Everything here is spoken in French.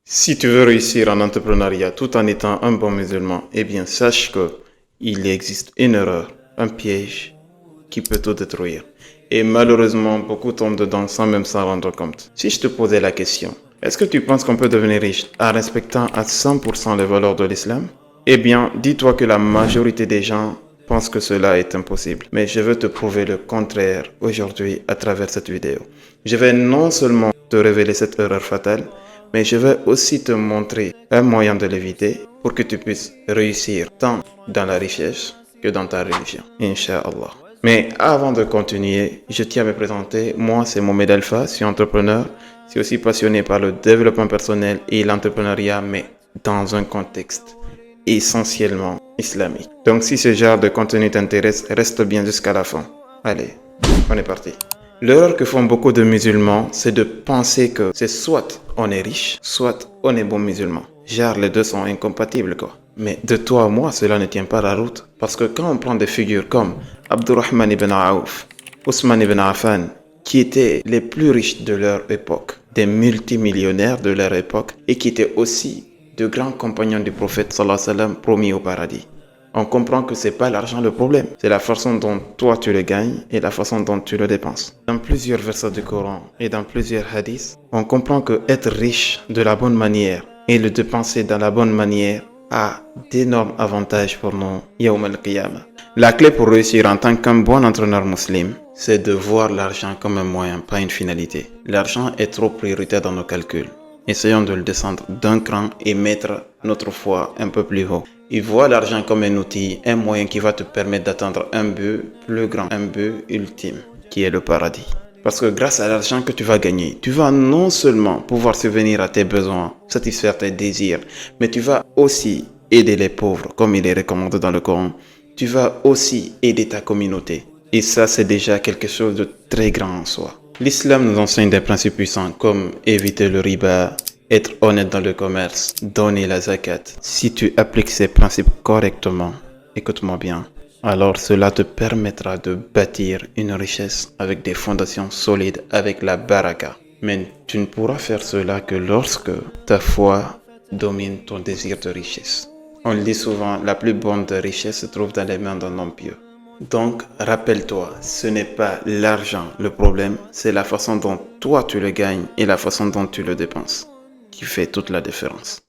Si tu veux réussir en entrepreneuriat tout en étant un bon musulman, eh bien sache que il existe une erreur, un piège qui peut tout détruire. Et malheureusement, beaucoup tombent dedans sans même s'en rendre compte. Si je te posais la question, est-ce que tu penses qu'on peut devenir riche en respectant à 100% les valeurs de l'islam? Eh bien, dis-toi que la majorité des gens pensent que cela est impossible. Mais je veux te prouver le contraire aujourd'hui à travers cette vidéo. Je vais non seulement te révéler cette erreur fatale, mais je vais aussi te montrer un moyen de l'éviter pour que tu puisses réussir tant dans la richesse que dans ta religion. Inch'Allah. Mais avant de continuer, je tiens à me présenter. Moi, c'est Mohamed Alpha, je suis entrepreneur. Je suis aussi passionné par le développement personnel et l'entrepreneuriat, mais dans un contexte essentiellement islamique. Donc si ce genre de contenu t'intéresse, reste bien jusqu'à la fin. Allez, on est parti. L'erreur que font beaucoup de musulmans, c'est de penser que c'est soit on est riche, soit on est bon musulman. Genre les deux sont incompatibles quoi. Mais de toi à moi, cela ne tient pas la route. Parce que quand on prend des figures comme Abdurrahman ibn Aouf, Ousmane ibn Affan, qui étaient les plus riches de leur époque, des multimillionnaires de leur époque, et qui étaient aussi de grands compagnons du prophète sallallahu alayhi wa sallam promis au paradis. On comprend que c'est pas l'argent le problème, c'est la façon dont toi tu le gagnes et la façon dont tu le dépenses. Dans plusieurs versets du Coran et dans plusieurs hadiths, on comprend que être riche de la bonne manière et le dépenser dans la bonne manière a d'énormes avantages pour nous Yawm al-Qiyamah. La clé pour réussir en tant qu'un bon entraîneur musulman, c'est de voir l'argent comme un moyen, pas une finalité. L'argent est trop prioritaire dans nos calculs. Essayons de le descendre d'un cran et mettre notre foi un peu plus haut. Et vois l'argent comme un outil, un moyen qui va te permettre d'atteindre un but plus grand, un but ultime, qui est le paradis. Parce que grâce à l'argent que tu vas gagner, tu vas non seulement pouvoir subvenir à tes besoins, satisfaire tes désirs, mais tu vas aussi aider les pauvres, comme il est recommandé dans le Coran. Tu vas aussi aider ta communauté. Et ça, c'est déjà quelque chose de très grand en soi. L'islam nous enseigne des principes puissants comme éviter le riba, être honnête dans le commerce, donner la zakat. Si tu appliques ces principes correctement, écoute-moi bien, alors cela te permettra de bâtir une richesse avec des fondations solides, avec la baraka. Mais tu ne pourras faire cela que lorsque ta foi domine ton désir de richesse. On le dit souvent, la plus bonne des richesses se trouve dans les mains d'un homme pieux. Donc, rappelle-toi, ce n'est pas l'argent le problème, c'est la façon dont toi tu le gagnes et la façon dont tu le dépenses qui fait toute la différence.